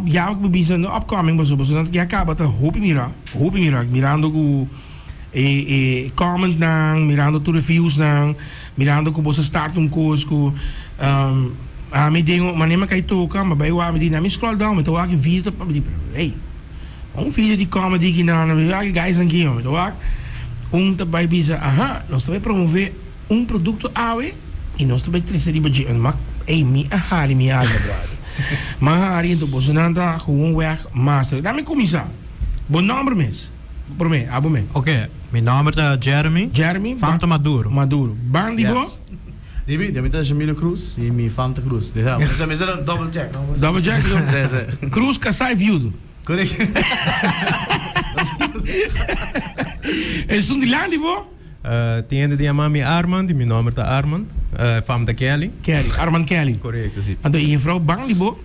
ja, ik ben in de opkoming, maar zo dat ja, acaba te hoop mira, mirando ku comment nang, mirando to reviews nang, mirando ku bosa start course ku me dengo, maar neem ik toka, maar bij waar we die naar me scroll down met de waak video op die hey, een video die comedy gedaan, we waak guys en game, met de waak te bij bisa, aha, nós também promover producto awe e nós também terceiro budget en mak, hey, mi ahari mi alma brother. Maar hari into bosonanda gewoon weg master. Daarmee kom je zo. Bon nummer mis. Por me, abo me. Oké, mijn naam is Jeremy. Jeremy. Fanta Maduro. Maduro. Bang die bo? Dibi, dat is Jamilo Cruz e mi Fanta Cruz. Dus ja, we zijn een double check. Double check. Cruz Kasai Viudo. Correct. En stond die land die bo? Tiende die mami Armand, mijn naam is Armand. Fanta Kelly. Kelly, Armand Kelly. Correct, zo zit. En dan je vrouw bang die bo?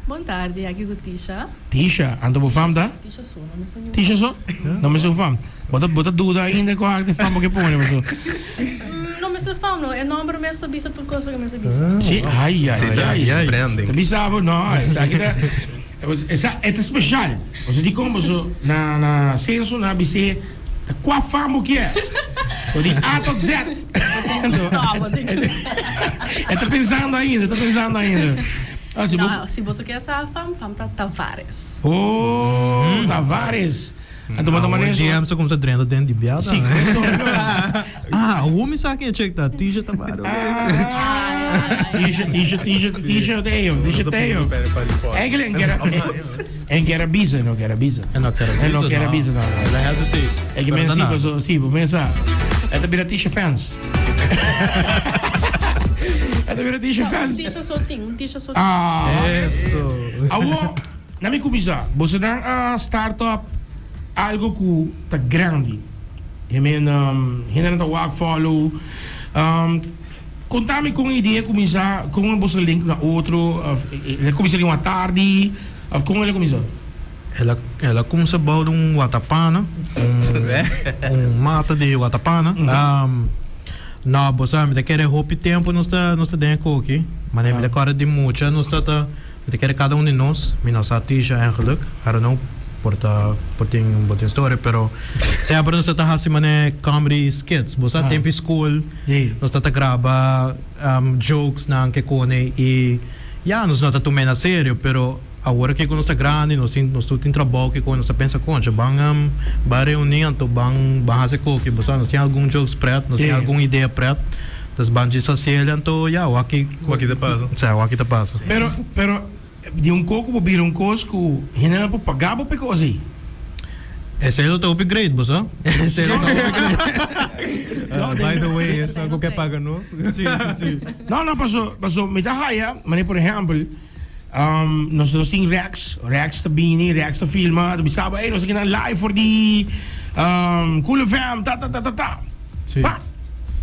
Boa tarde, aqui com Tisha. Tisha, en dan bo fam da? Tisha sou, não me sonho. Tisha zo? Dan me zo fam. Bota duda ainda com a de fam que põe, mas zo. Não me sonho, não. É nome para me saber se tu coisa que me saber. Sim, ai. Branding. Tabi sabe, não, essa aqui tá. Essa é especial. Você diz como zo na senso na BC, qual famo que é? Eu digo A tot Z. Tá pensando ainda. Não, se você quer essa fam tá Tavares. Oh, Tavares. Então, mas Een GM zo komt ze draaien dat die biada. sim. Hoe me zag je check dat Tisha Tavares. Tisha Teo. Eigenlijk en Gerabisa. En ook Gerabisa. Ela hesitate. É que mensen sim, pensa. É também Tisha fans. É também Tisha fans. Tisha sou Eso. Awo, na minha comisa, você dá a startup algo que tá grande. Eu ainda não walk follow. Conta-me com a ideia começar com você link na outro, ele começa ali uma tarde, como ele começou? Ela começa a bouwen watapana, mata de watapana. Nou, bosa, me quer hope tempo não está dentro aqui, mas me decora de muita, não está me quer cada de nós, me não satisfa eigenlijk, I don't know. Por ter uma história, pero sempre nós está assim mané comedy skits, bosa tempo school, nós está grava jokes na que cone e já nós não está tomando a sério, pero agora que nós está grande, nós estamos em trabalho que nós pensa concha, bang reunião, bang fazer coque, bosa nós tem algum jokes preto, nós tem alguma ideia preto, das bandas sociais, então já o aqui te passa, sim, o aqui te passa. Pero de coco para vir cosco, ainda não pagar para pegar assim. Esse é o upgrade, bosa? Esse é o upgrade. By the way, esse é o que paga nós. Sim. Não, passou, me dá raia, mas por exemplo, nós temos Rex te bini, Rex te filma, tu sabe, hey, nós aqui na live for die Cool FM, ta. Sim. Pá,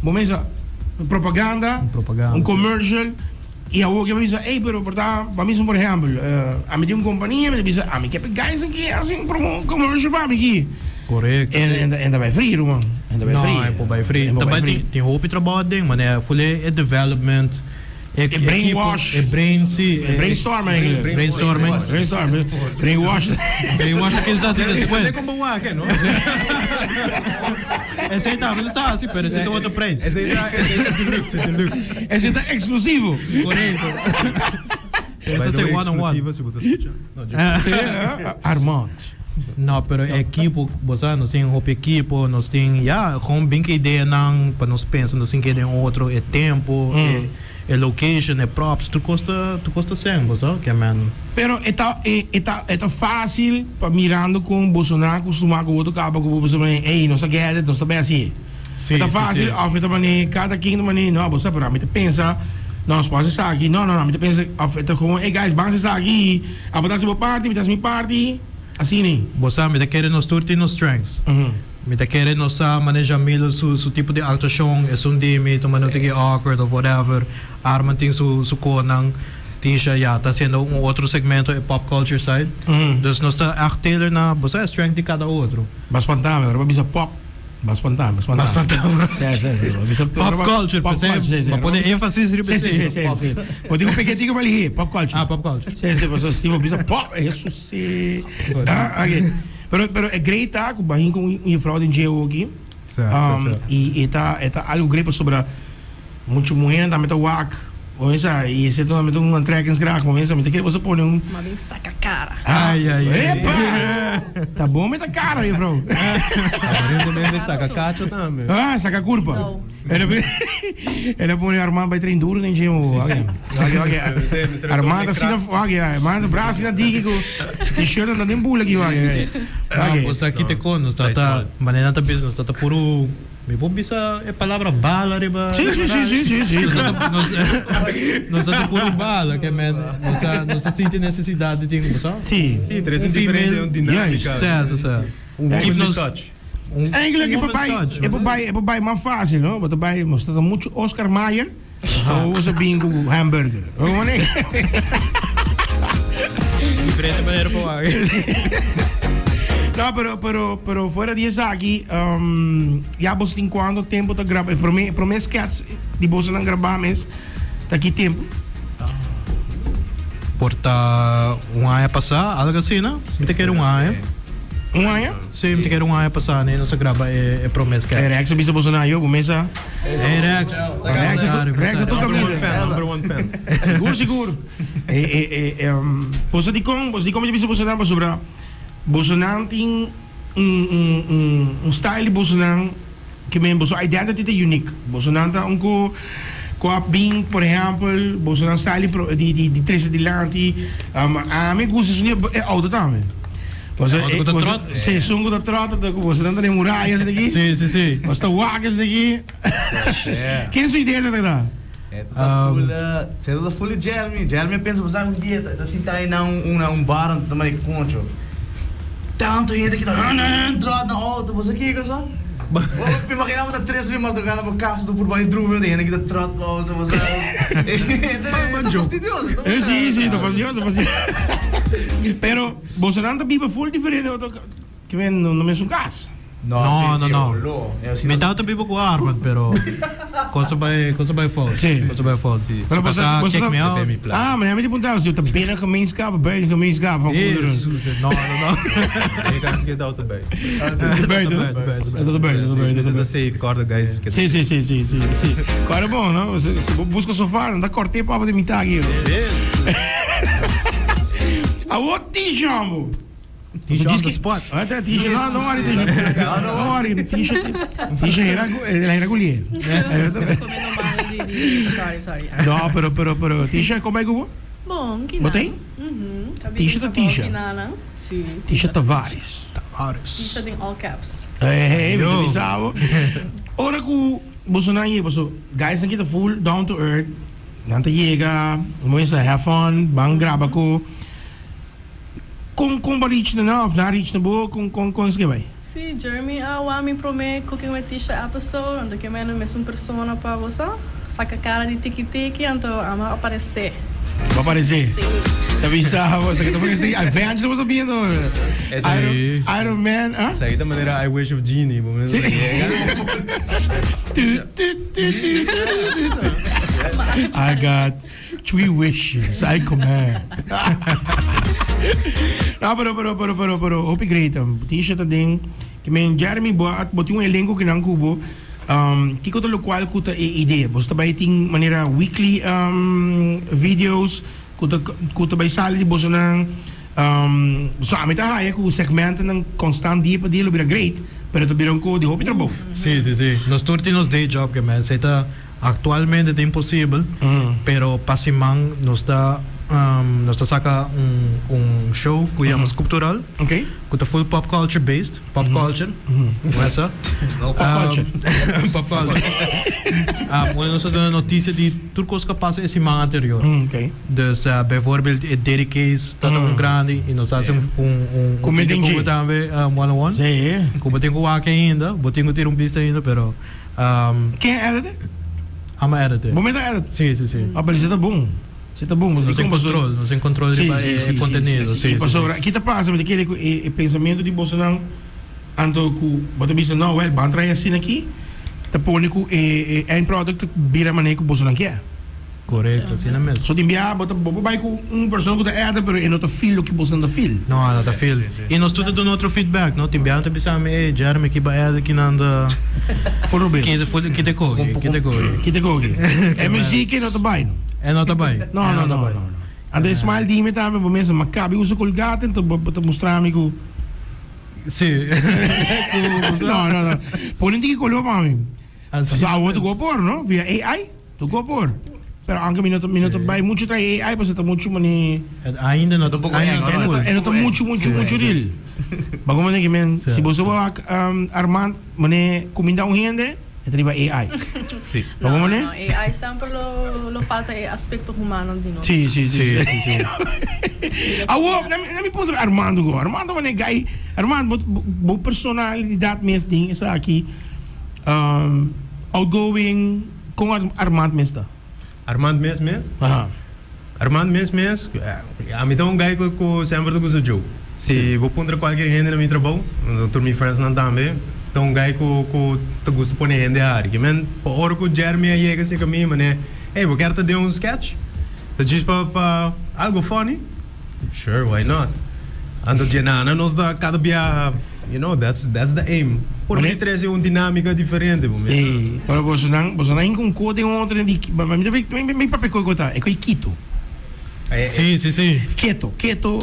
momento, propaganda, commercial. E eu vou dizer, ei, pero para mim, por exemplo, a mim tem uma companhia, me diz, a mim quer guys aqui, assim, para um commercial para mim aqui. Correto. En dat bij free, man. En dat bij free. Não, é bij free. Também tem hoop trabalho ding, mas é full development. Brainwash. Brainstorm eigenlijk. Brainwash. Brainwash que eles fazem depois. É como um hack, não? Esse aí não está assim, pero esse é outro preço. Esse aí é deluxe. Esse é exclusivo. Correto. Esse é one-on-one. Armand. Não, pero equipo, você nós tem uma equipo, nós tem, com bem que ideia não, para nós pensar, nós tem que ter outro, é tempo, é location, é props, tu custa sempre, sabe? Que man. Pero é fácil para mirando com Bolsonaro, acostumar com outro cabo com o Bolsonaro, ei, não se quer, não se bem assim. É fácil, of het manier, cada quem manier, não, você para mim pensa, não, se pode estar aqui, não, me pensa, of het gewoon, hey guys, bang estar aqui, apodas meu party, me das minha party, assim nem. Você me quer nos turti nos strengths. Me quer nos manejar melhor su tipo de atuação, é de me tomar não tem awkward ou whatever, arma tem su conang. Tisha está sendo outro segmento é pop culture side. Dus nós está echt tailor na você strength de cada outro. Mas pantame, agora bisa pop Baspantan. Pop culture, Pop culture, sì. ma pone ênfase Sì. Poi dico perché dico lì, pop culture. Ah, pop culture. Sì, posso stiamo bisa pop, isso sì. Ok. Pero é great tá, com bahin com o fraude em geo aqui. Certo. E tá algo great sobre muito mulher também tá wak. Ou essa, e esse também tem um trekkings graag, mas essa, mas que você põe um. Mas vem saca cara. Ai. Epa! Tá bom, mas tá caro aí, bro. Agora também vem saca cacho também. Ah, saca curva. Não. Ela põe Armando vai treinar duro, nem gemo. Armando assim, Armando braço assim na diga que t-shirt não tem bula aqui, Você aqui te conosco, tá maneira tá business, tá puro. Me vou bisa é palavra bala, riba. Sim. Nós tá puro bala, que man, nós sente necessidade de ter, sabe? Sim. Sim, três diferentes, dinâmica. Certo. Keep nos touch. Eigenlijk é para bai mais fácil, não? Para bai mostra muito Oscar Mayer ou você bingo hamburger. Vamos né? diferente maneira para No, pero fuera de eso aquí, ya vos tem quanto tempo tá gravando? Pro mês cats de vos não gravar mês, tá aqui tempo? Porta ano passado, algo assim, não? Me quer ano. Ano? Sim, me quer ano passado, né? Não se grava é pro mês cats. Rex bisa Bolsonaro, começa. Rex Rex tu Number one fan. Seguro. Você de como bisa Bolsonaro sobre Bolsonaro tem style Bolsonaro que mesmo a identity é única. Bolsonaro tá com a bing, por exemplo, Bolsonaro style de três de lante, a mim gosta é auto também. Você sungo da trota, você não tem muralhas daqui. Sim. Você tá wagas daqui. Quem é sua ideia da? Você tá full de Jeremy. Jeremy pensa que um dia assim tá aí um bar também concho. Tanto gente que tá trota na auto, você que só? Me imaginava que 3 mil madrugada para casa do por baixo drume de gente que tá trota na auto, você. É fastidioso. Sim, tô fastidioso. Pero Bolsonaro vive full diferente que vem no mesmo caso. No. Me dá também pouco arma, pero coisa vai false. Sim. Coisa vai false. Pero Você check me out. mas eu me perguntava se eu também na gemeenschap, buiten gemeenschap van Isso. Não. Je kan het auto bij. Buiten. Dat is safe, corda guys. Sim. Cara bom, não? Você busca sofá, não dá cortei para de mitar aqui. A outro t-shirt, T-shirt on the spot. Até t-shirt, não, t-shirt era colher. Comendo mal de... Sorry. Não, pero t-shirt como é que eu Bom, que botei? T-shirt ou t-shirt? Sim. T-shirt Tavares. T-shirt em all caps. Me avisava. Ora que o Bolsonaro aí, guys aqui tá full down to earth. Nanta chega, começa a have fun, bang graba ko. Com barich na não, na reach na boa, com isso que vai. Sim, Jeremy, o homem promete cooking with t-shirt episode, onde que menos mesmo persona para você, saca cara de tiki-tiki, então ama aparecer. Vai aparecer. Sim. Tá avisado, você que tá aparecendo. Advance, você sabendo. Iron Man, ah? Essa aí da maneira I Wish of Genie. Sim. I got 3 wishes, I command. Não, pero, upgrade, t-shirt também, que men Jeremy botou elenco que não cubo, que conta lo qual conta ideia, você também tem maneira weekly videos, conta vai sair de Bolsonaro, só a metade é que o segmento não constante dia para dia lo vira great, pero também não co de hope trabalho. Sim. Nós temos day job que men, seita actualmente é impossível, pero passimang nos dá saca show que chamamos cultural, Ok? que é full pop culture based, pop culture, essa? Pop culture. Pop culture. Nós damos notícia de tudo coisa que passa esse ano anterior. Ok. Dus bijvoorbeeld het dedicates dat grande e nós fazemos Comedinho. vídeo também one-on-one. Sim. Como tenho o aqui ainda, vou ter um pista ainda, pero Quem é editor? ama editor. Momento é editor. Sim. Ah, mas você tá bom. Nós tem controle de conteúdo. Sim. Pastor, aqui tá passando daquele pensamento de Bolsonaro Anto ku bota bisa no well bantra ya sin aqui. Te pone ku end product bira mané ku boso nang kia. Correto, assim é mesmo. So di bia bota bobo bai ku persona ku ta erda pero e no te feel o que boso nang feel. Não, ela tá feel. E nós tudo dando outro feedback, não? Tem bem, tem Jeremy que vai aqui na anda. Voorbeeld. Que te coge, que te coge. Kita kogi. E muziek no te bai no. É nota bem. No. Anda smile di me tame bo mesa makabi uso colgate to bota mostrami ku. Sim. No. Ponen di color mami. Assim. So awo to go por no via AI to go por. Pero anche minuto bai mucho trai AI pues está mucho mani. Ainda não tô E no to mucho dil. Bago man que men si boso ba Armand mane kuminda un gente e triba AI. Sì. Bago man No, AI sempre lo falta el aspecto humano di noi. Sì. Awo, nami punto Armando go. Armando mane guy. Armando bo personalidad mes ding isa aqui outgoing com Armand mesta. Armand mesmo. Aha. Armand mesmo. A mim tem um gajo que sempre do que jogo. Se vou pôr qualquer gente no meu trabalho, todos meus friends não também. Tem um gajo que te gosta de pôr gente a área. Que men, por hora que o Jeremy chega assim comigo, mané, hey, vou querer te dar um sketch. Te diz para algo funny? Sure, why not? Ando de nada, nós dá cada dia, you know, that's the aim. Por que trazer uma dinâmica diferente, bom Eh, para boso nang com code um outro de, me papel coi cota, é coi Quito. Sim. Quieto. Quieto.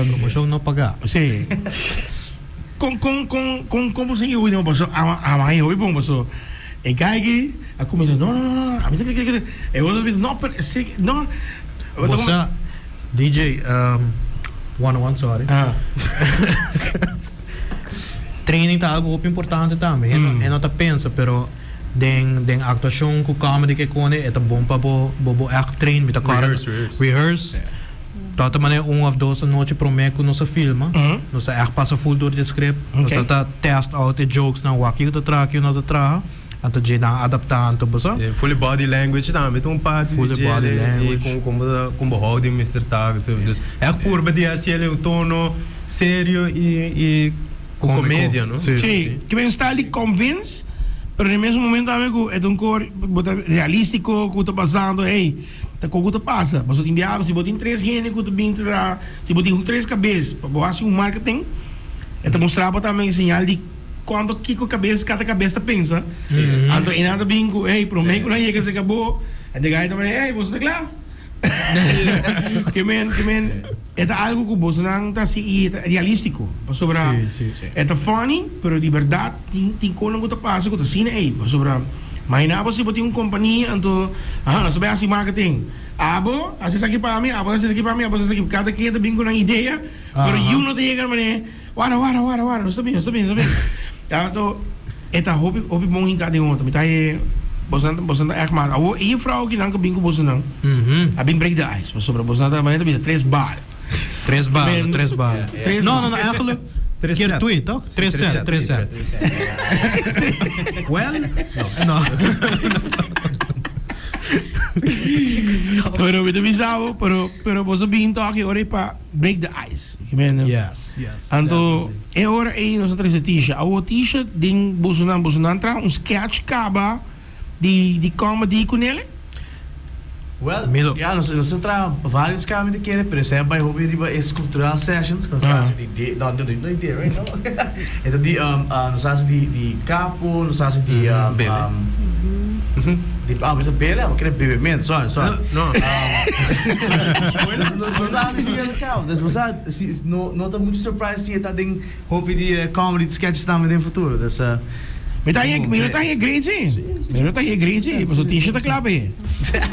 Promoção não pagar. Sí. Como se eu não posso amanhã hoje bom posso e cai a começar não a mim que eu vou dizer não não Você DJ 101 sorry. Training tá algo muito importante também. Eu não tá pensa, pero den actuação com comedy que cone é bom para bo act train mit a cara rehearse. Dat man een of dos noite prometo nossa filma. Nossa echt passa full door de script. Nossa tá test out de jokes na waki de traque na de traha. Anto je dan adaptando bosa. Fully body language também, então parte Fully body language. com behouding Mr. Tag. Dus echt por de assim ele um tono sério e com comédia, não? Sí, que ben está ali convince, pero no mesmo momento amigo é um cor realístico que está passando, hey, tá com o que passa. Mas o time se botar em três gente que tu bintra, se botar em três cabeças, para botar um marketing, é te mostrar para também sinal de quando que cabeça cada cabeça pensa. Então em nada bingo, hey, prometo não é que se acabou. E de guy também, hey, você tá claro? Que men é algo que você não está assim realístico, sobre é funny, pero de verdade tem coisa que passa que assim é, sobre mas na você botar uma companhia, então nós sabemos assim marketing. Abo, assim aqui para mim, abo assim aqui para mim, abo assim aqui cada que tem uma ideia, pero eu não tenho que mané, wara, não está bem. Então é hobby bom em cada um, também tá aí Você não é mais. E a vrouw que não bingo você não. A bin break the ice. Sobre você não maneira de 3 bar. 3 bar. Não, eigenlijk. 3 keer 2, toch? 3 set. Well? No. Pero we avisamos, pero você bin toque ora para break the ice. Yes. Anto é hora aí nós três t-shirt. A t-shirt ding você não tra um sketch caba de comedy com ele? Well, ja, nós temos vários caminhos de querer, por exemplo, vai hobby de cultural sessions, nós fazemos de não ideia, right? Então nós fazemos de capo, nós fazemos de mas a bela, eu quero bebimento, sorry. Não. Nós fazemos de capo, mas não está muito surprise se está tem hobby de comedy de sketches também no futuro, dessa. Mas tá aí great sim. Mas tá aí great sim. Mas o t-shirt tá claro aí.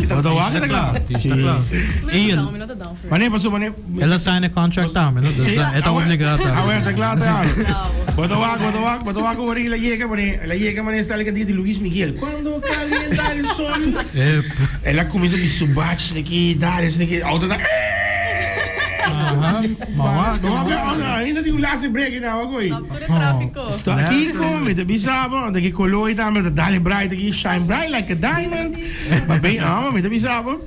Tá water tá claro. T-shirt claro. Minuto down. Mané passou mané. Ela sign a contract também, não? É tão obrigado. Ah, tá claro. Quando o ora ela chega mané está ali de Luís Miguel. Quando calienta o sol. Ela começa de subate daqui, dar esse daqui, auto da ainda tem last break na agora. Stop to the tráfico. Está aqui come, te bisabo, daqui coloi também, dale bright aqui, shine bright like a diamond. Mas bem, me te bisabo.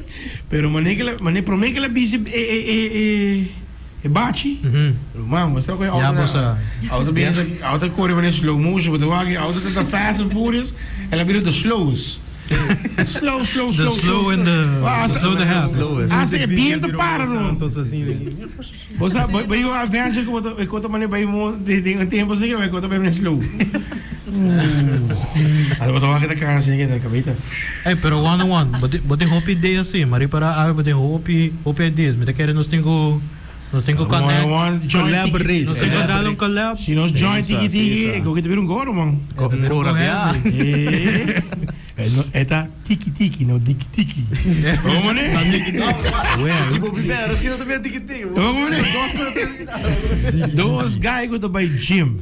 Pero mané promete que ela bise E baci? Man, mas ook Ja, bossa. auto corre van slow motion, de wagen auto dat fast and furious en dan weer de slows. Slow. The slow and the slow to have. Ah, se bien te para no. Santos assim. Bossa, vai eu avance que eu conto mané vai mo de tempo assim que vai conto bem slow. Ada betul kita kan sih kita kabita. Hey, pero one-on-one, bote hopi ideia assim, mari para bote hopi ideias, me te querem nós tenho connect, Collaborate. nós tenho dar um collab. Se nós join tiki, ik wil het weer een goro man. Ja. Eta tiki, no tiki. Hoe mané? Se vou beber, assim nós também tiki-tiki. Hoe mané? Those guys go to by gym.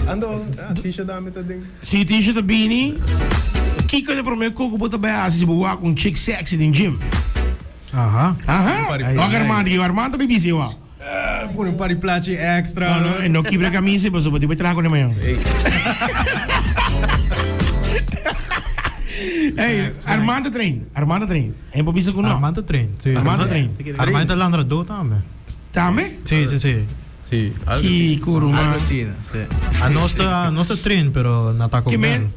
Ando, t-shirt dami ta ding. Si t-shirt of beanie. Kiko de pro meu coco bota by as se boa com chick sexy in gym. Aha. Ook Armando baby se wa. Por um pari plaatje extra. En no kibra camisa, pues bote by trago na mayo. Hey, Armando train. En bobisa kuno. Armando trein. Armando trein. Armando landra do também. Tame? Sim. Sim, algo Que curo, Algo man. assim, né? A nossa trein, pero não tá com Que men,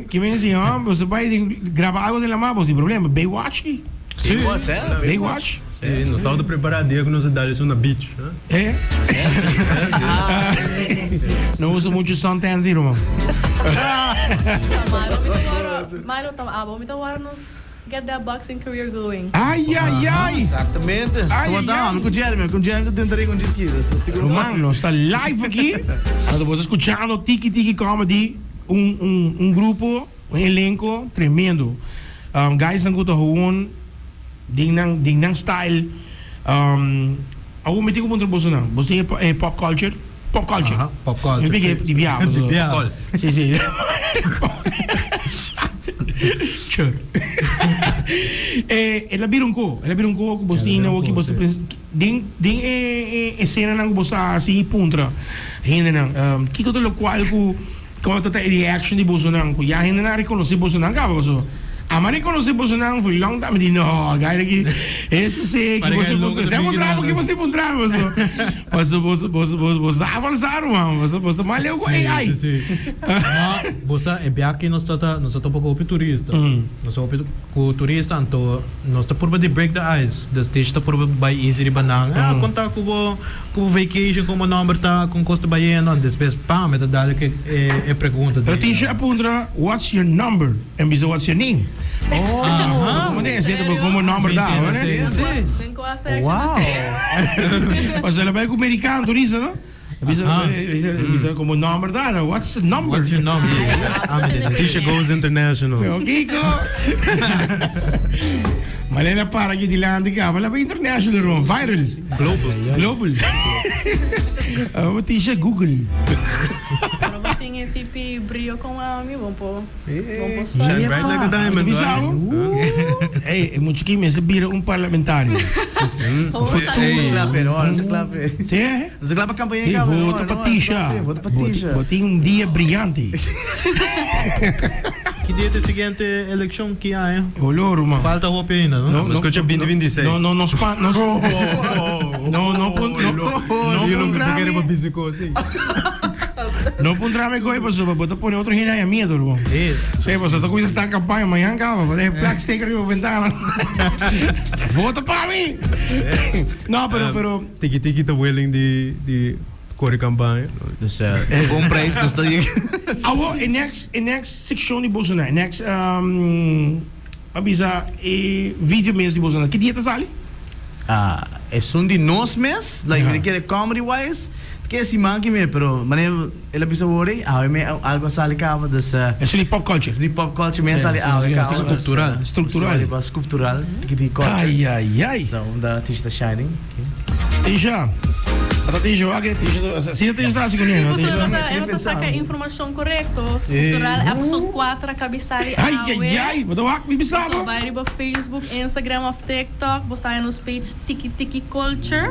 que men assim, ó, você vai gravar algo de mão, sem problema. Baywatch aqui. Sim, você Baywatch. Sim, nós estávamos preparados dia que nós damos isso na beach. É? Não uso muito suntan zero, mano. Milo, vamos então nos get that boxing career going. Ai. Exatamente. Estamos andando com o Jeremy tentaria com disquidas. Mano, nós está live aqui. Nós estamos escutando Tiki Comedy, grupo, elenco tremendo. Guys não gostam gewoon ding nang style. Ako may tigo punta boso na. Boso niya pop culture. Pop culture. Aha, pop culture. Yung bigay di biya. Di biya. Si. Sure. Ela birong ko boso niya na boso ding escena nang boso si puntra. Hindi nang kiko to lo kwal ko como tata reaction di boso nang ko ya hindi na reconoce boso nang ka boso. Amari conoce por sonang for long time di no gaya que eso sí que vos se encontramos que vos te encontramos vos avançaram mano vos mal eu ai Bosa é bem aqui nós tá pouco opi turista nós opi com turista então nós tá por de break the ice the stage tá por by easy banang contar com vacation como number tá com costa baiano depois pam é dada que é pergunta pero tisha apunta what's your number and biso what's your name Mana saya tu como number dah, mana? Tem quase action. Wow! Mas ela vai com americano turista, não? Bisa como number dah. What's the number? What's your number? T-shirt goes international. Okay ko. Malena para que dilandi ka, wala ba international ron, viral, global. T-shirt Google. Tinha tipo brilho com a minha bom Shine bright like a diamond. Hey, muito que me sabia parlamentário. Não clape. Sim? Não clape a campanha. Sim, vota para Tisha. Botei dia brilhante. Que dia da seguinte eleição que há, hein? Olha, mano. Falta roupa ainda, não? Nós escutamos 2026. Não, não Não pondrá-me coisa, pessoal, para pôr outro rina a minha, turma. Isso. Sim, pessoal, a coisa está em campanha, amanhã, cara, vou dar plaque sticker na ventana. Vota para mim! Não, pero... Tiki está willing de correr campanha. Dus bom preço, dus dat je... Awo, next section de Bolsonaro, next, abisa, video mês de Bolsonaro, que dia tá sali? É um de nós mês, like, que é comedy-wise, que é man que me, pero maneira ele precisa worry, algo sali cava dus É sobre pop culture. de pop culture men sali algo cava Estrutural. Sculptural, que de culture. Ai. So da Tisha Shining. Tisha. Ata Tisha, ok, Tisha. Sino Tisha está assim com ele? Eu não saca a informação correta. Cultural é a pessoa 4 cabeçalha. Ai, vou dar me bisava. So vai no Facebook, Instagram of TikTok, você está nos page Tiki Culture.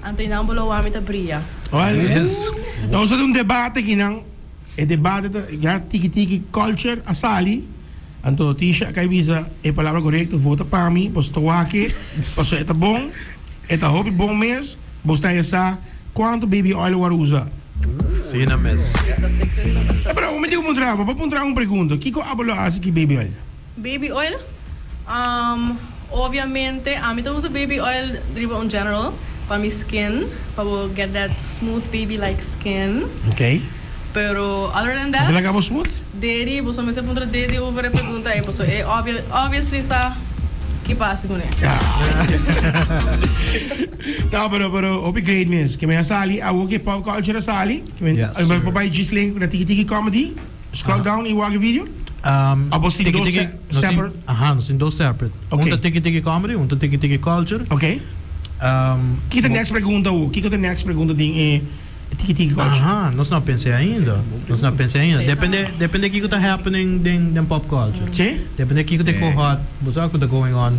Então não bolo o amita brilha. Olha, nós temos debate aqui não. É debate da Tiki Culture a sali. Anto Tisha kay visa e palavra correcta vota para mim, pois to aqui, pois é tá bom, é tá hobby bom mês, bosta essa quanto baby oil war usa. Sim, na mes. Pero me digo mostrar, vou mostrar uma pergunta. Que abalo assim que baby oil? Baby oil? Obviamente, a mim uso baby oil driba in general para mi skin, para get that smooth baby-like skin. Okay. Pero other than that, Você acabou smooth? Daddy, você me pergunta Daddy over a pergunta aí, você é obviously sa que passa com ele. Não, pero upgrade mesmo. Que me sali, a o que pop culture sali, que me Yes. papai Gisling na Tiki Tiki Comedy. Scroll down e watch video. Após tem dois separate. Aha, nós temos dois separate. Okay. Um tá Tiki Tiki Comedy, um tá Tiki Tiki Culture. Okay. Que é a next pergunta o? Que é a next pergunta tem Tiki Tiki Culture? Aha, nós não pensei ainda. Nós não pensei ainda. Sei Depende do que está happening in pop culture. Sim? Depende do que está hot, você sabe o que está going on.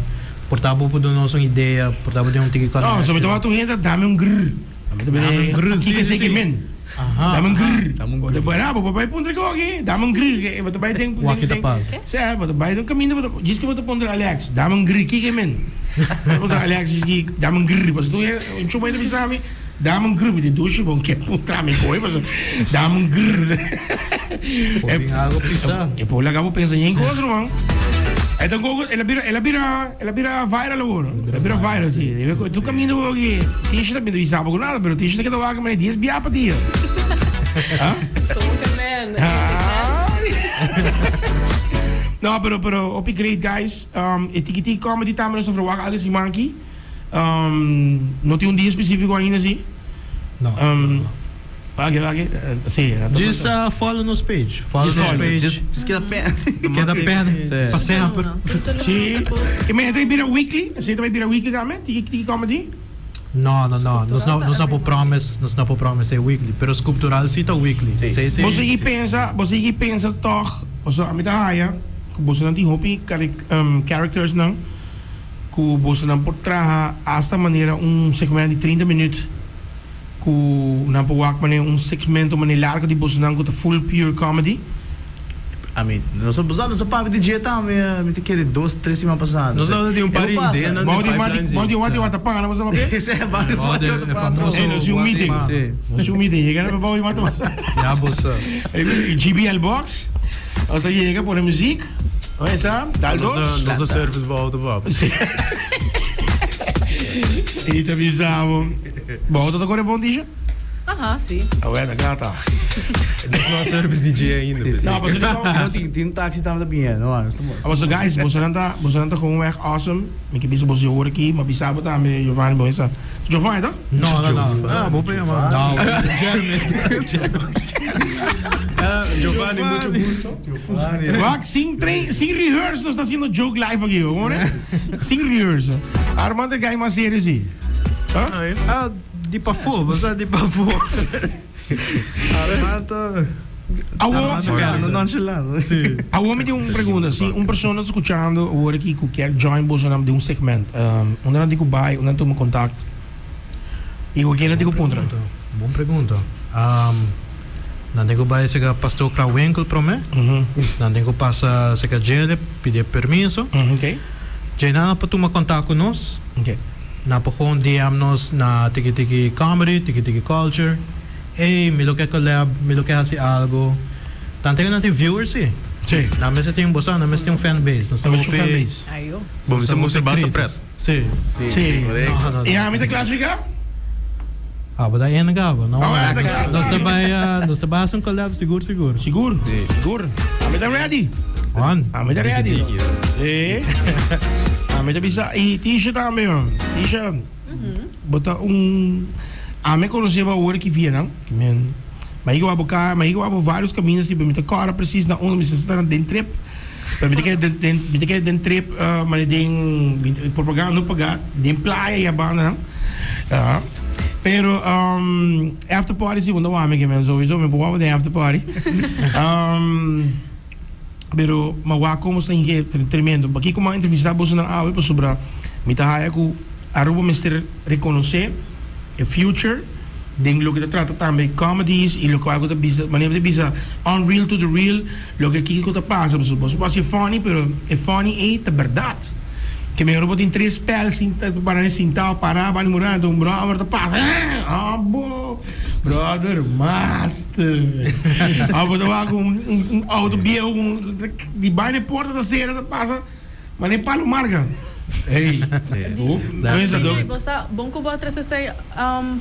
Portável por nossa ideia, portável de Tiki Culture. Não, só me tava tu ainda dame grrr. Dame grrr. Que é segmento? Aha. Dame grrr. Dame grrr. Papai punta ko aqui. Dame grrr. Você vai ter Walk the pass. Certo, você vai no caminho, diz que você punta Alex. Dame grrr. Que é men? Punta Alex diz que dame grrr. Mas tu é um chumbo ainda bisami. Dame grrr. De duche bom que puta me coi, mas dame grrr. Pode algo pisar. E poi acabo pensando em coisa, não? Então, ela vira viral agora. Ela vira viral, sim. Tu caminho aqui, t-shirt também não sabe nada, mas t-shirt que tu vai comer dias biar para ti. Como que man? Não, pero upgrade guys. Tiki Comedy também nós verwachten alles iemand aqui. Não tem dia específico ainda, sim. Não. Wag. Sim. Just follow nos page. Follow nos page. Just get a pen. Queda perna. Passeia. Sim. E mas tem vira weekly? Você também vira weekly também? Tiki Comedy? Não. Nós não por promise é weekly, pero sculptural sim tá weekly. Você que pensa toch, você a mim tá aí, que você não tem hopi characters não, que você não pode trazer esta maneira segmento de 30 minutos, que não pode fazer segmento largo de você não com full pure comedy. Nós somos para de dia também, me tem que 2, 3 semanas passadas. Nós não temos uma ideia, não Modi tapar, não você Esse é vários. É famoso. nós um meeting. Nós um meeting, chega na Modi mata. Já bolsa. GBL box. Als je chega por muziek. Olha só, dá dos. Nós service bouwden op. E te avisamos. Bota agora é bom dia? Aham, sim. Ué, da gata. Não há service DJ ainda. Não, mas Não, tem táxi também, não é? mas guys, você não tá gewoon echt awesome. Ik heb iets boos horen aqui, mas bisabo tá me Giovanni bom essa. Giovanni, tá? Não. Ah, bom bem, mano. Não. Giovanni, muito gusto. Wag, sem rehearse, nós tá fazendo joke live aqui, hoor, né? Sem rehearse. Armando guy mas sério assim. Ah, de pavor, você é de pavor. Armando. Não nonchalant. Sim. A homem tem uma pergunta, se uma pessoa está escutando agora que quer join de um segmento, onde não digo vai, onde não toma contato, e o que não digo ponto. Boa pergunta. Não digo vai ser pastor para o Winkel para mim. Não digo passa ser gele pedir permisso. Ok. Já não para tomar contato com nós. Ok. Na pokon DM nos na Tiki Tiki Comedy, Tiki Tiki Culture. Me lo que collab, me lo que hace algo. Tanto que não tem viewers, sim. Sim. Na mesa tem bolsa, na mesa tem fanbase. Nós estamos fanbase. Aí eu. Bom, você mostra basta preto. Sim. Sim. correto. E a minha classificar? Mas daí é negava, não? Ah, é, Nós trabalhamos um collab seguro. Seguro? Seguro. A minha ready. On. A minha ready. A minha bisa. E t-shirt também, ó. T-shirt. Bota a minha conheceu a hora que via, não? Mas eu vou vários caminhos, tipo, me cara preciso na onde me está dentro trip. Me tem dentro trip, mas tem propaganda não pagar, tem praia e a banda, não? Pero after party sim, não há que men sowieso, me vou de after party. Pero mas como está em tremendo, aqui como a entrevista você não há para sobre me tá aí com a roupa mister reconhecer a future Ding lo que te trata também comedies e lo que algo te bisa, maneira de bisa on real to the real, lo que aquilo que te passa, você pode ser funny, pero é funny é verdade. Que me robot in 3 spel para ne sinta para van murando um brother te passa. Ah, bo. Brother, master. Ah, bo daar um auto bio die bijna porta da cera te passa. Maar nem palo marca. Hey. DJ, você bom que você trazer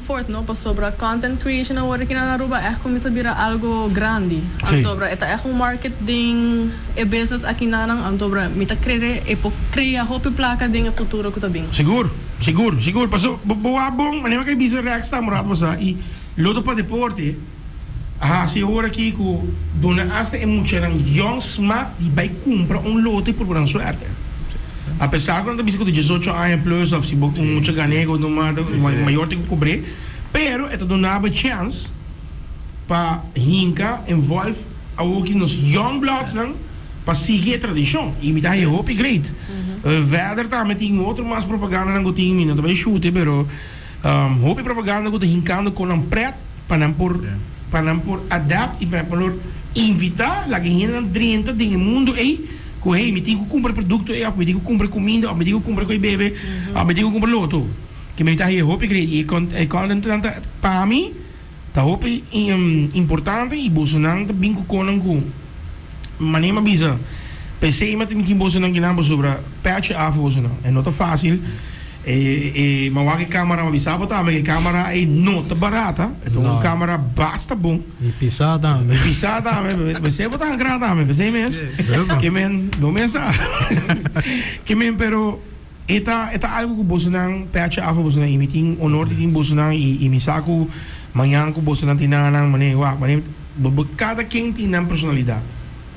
forte, não? Para sobre content creation na hora que na Aruba é como se vira algo grande. Antobra, é marketing, é business aqui na nang antobra, mita crede e po cria hope placa dinga futuro que tá bem. Seguro. Passo boa bom, mas nem que bisa react está morado você e lodo para deporte. Ah, se hora aqui com dona hasta é muito young smack e vai comprar lote por uma sorte. Apesar que não tem de 18 anos plus, ou se você muito ganha ou não maior tem que cobrir, pero é dando uma chance para hinca envolve algo que nos young bloods para seguir a tradição e me dá aí hope great. Verder também tem outro mais propaganda não tem mina também chute, pero hope propaganda que hincando com um preto para não por adapt e para por invitar lá que ainda 30 do mundo aí me digo comprar produto ou me digo comprar comida ou me digo comprar coi bebê ou me digo comprar loto que me tá aí hope great e content para mim tá hope importante e bolsonaro bingo com maneira bisa pensei mas tem que bolsonaro que não sobre patch off bolsonaro é não tão fácil mas a câmera me sabe também que a câmera é nota barata então uma câmera basta bom E pisada você botar grande também você mesmo que men não mensa que men pero eta algo que Bolsonaro patch off Bolsonaro e meeting honor de Bolsonaro e me saco manhã com Bolsonaro tinanang maneira cada quem tem uma personalidade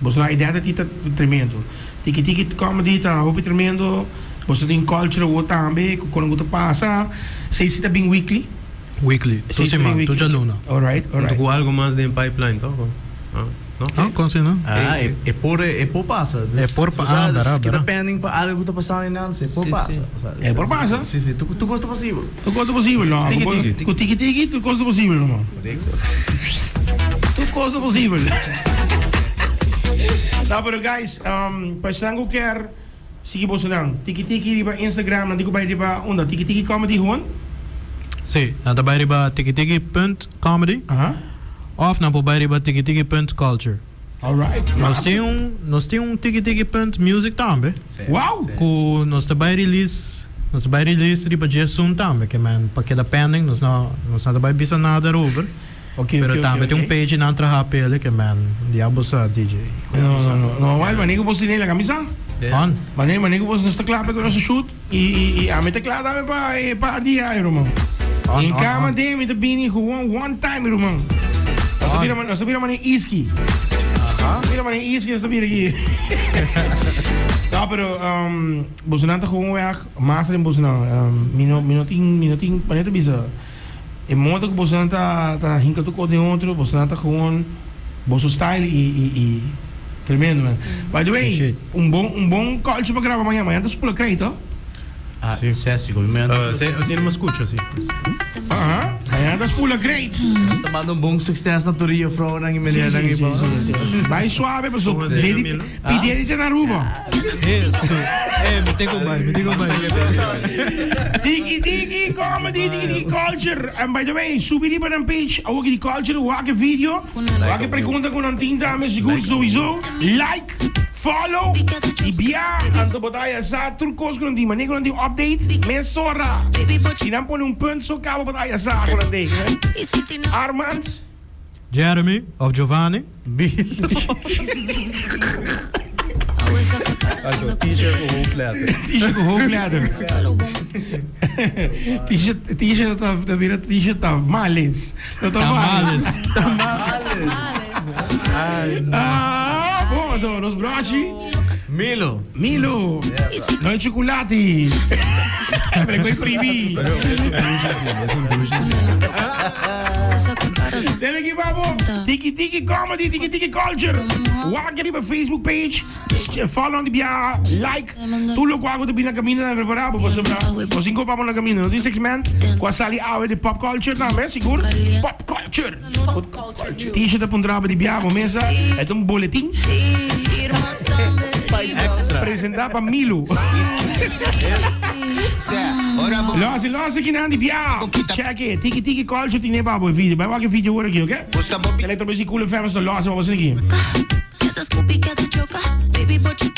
Bolsonaro ideia de tremendo tiki comedy tá hope tremendo você tem culture o também quando você passa sei se tá bem weekly tu semana tu já luna alright Com algo mais de pipeline, tá? não consigo É por passa. É por passa, Que bara. depending pa algo que tá passando não, é por passa. É por passa? Sim, tu gosta possível. tu coisa possível não com tiki tu coisa possível não tu coisa possível não pero guys pasang quer seguir Bolsonaro tiki riba Instagram nanti ko ba riba onda tiki comedy gewoon sim nada vai riba tiki.comedy of na vai riba tiki.culture alright nós tem tiki.music também wow com nós vai release riba Jason também que man para cada pending nós não vai bisa nada over pero também tem page na entrada pele que man diabo sa DJ no maneiro você nem a camisa maneiro você está claro com nosso shoot e a meta clara também para dia irmão em cama tem me bini gewoon one time irmão nós vira maneiro iski vira maneiro iski nós vira aqui não pero Bolsonaro tá gewoon weg master em Bolsonaro minutinho maneiro bisa e monta que Bolsonaro tá rincando com o outro Bolsonaro tá gewoon Bolso style e tremendo, man. By the way, bom culture para gravar amanhã. Amanhã tá super crédito. Ah, sim, comimento. Você não escuta, assim. Amanhã tá super crédito. Tá mandando bom sucesso na Toria, Frau, na Guimarães. Vai suave, pessoal. Pedir de na Aruba. isso me tem que mais Tiki comedy, tiki culture. And by the way, subir para a page, a aquele culture, o aquele vídeo, o aquele pergunta com não tem dame, seguro sowieso. Like, follow, e bia, anto botar essa turcos com não tem, maneiro não tem update, mensora. Se não põe ponto, só acaba botar essa com não tem. Armand, Jeremy of Giovanni T-shirt com hoofdletter. T-shirt tá vira t-shirt tá males. Tamales Bom, então, nos broche. Milo. Não é chocolate. Pero que privi. Pero es un douche, sí. Then again, Babo, Tiki Tiki Comedy, Tiki Tiki Culture. Walk in my Facebook page, follow on the bia, like. Tu lo quago de bina camino na preparado, po sobra. Po cinco pa na camino, no this segment. Qua sali awe de pop culture na, me siguro. Pop culture. T-shirt op een drama di bia, mesa. Het een boletim. Extra. Presentado para Milo. Losse que não de bia. Check it. Tiki Tiki Culture tem nem babo vídeo. Vai que vídeo agora aqui, ok? Eletrobus cool famous do losse, vamos aqui. Get the Scoopy, get the Joker, baby, but you